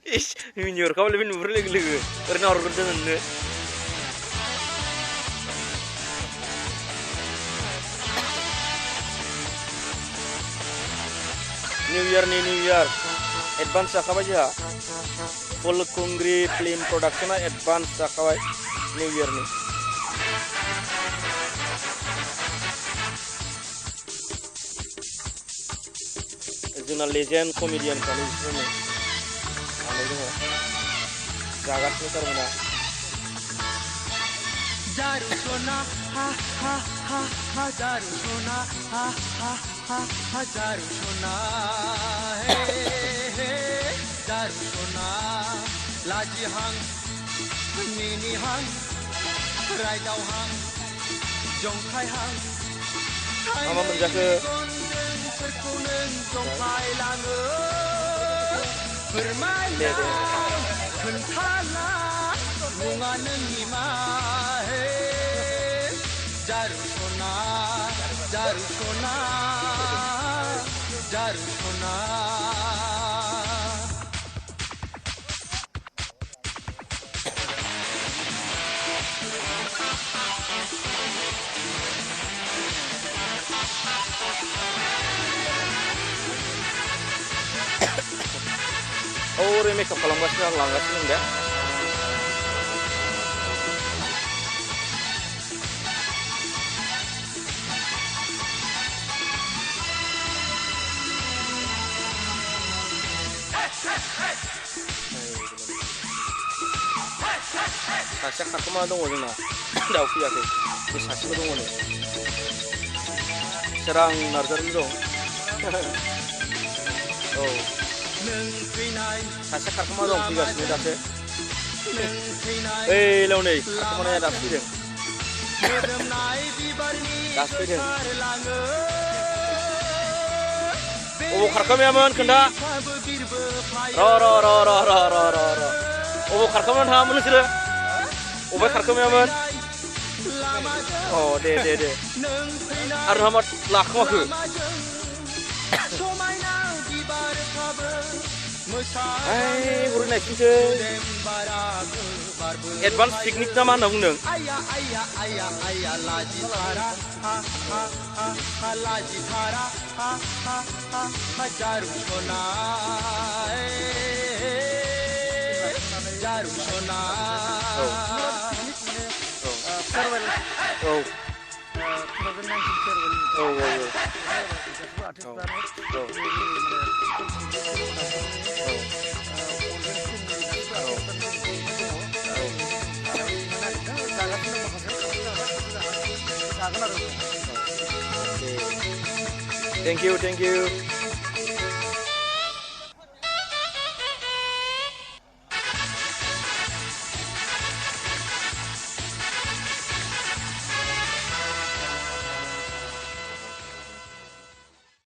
Ish, minyor kau lebih nurul lagi. Karena orang kerja nene. New Year nih New Year. Advance sakabai ya. Full kungri film production advance sakabai New Year nih. जोंना legend comedian खालि बिसोरनो आंलाय दङ जागासिनो थारमाने जारु सोना हा हा हा हा जारु सोना हा हा हा हा जारु सोना हे हे जारु सोना लाजि हां मिनि हां रायदाव हां जंखाय हां मा मोनजाखो फोरमायना खोन्थाना मुङा नोंनि मा हे जारु सना जारु सना जारु सना Oh, remake खालामगासिनो आं लांगासिनो दे सासेया खारखोमा दङ जोंना दाउ फैयाखै बे सासेबो दङ नै सोरां नार्जारि दं औ सासे खारखोमा दं फैगासिनो दासो ओइ लावनै खारखोमानाया दासो फैदों दासो फैदों अबाव खारखोमायामोन खोन्था र' अबाव खारखोमानानै थाङामोन नोंसोरो अबाय खारखोमायामोन अ दे आरो मा लाखोमाखो हरै नायफिनसै एडभान्स पिकनिक ना मा होनना बुंदों Thank you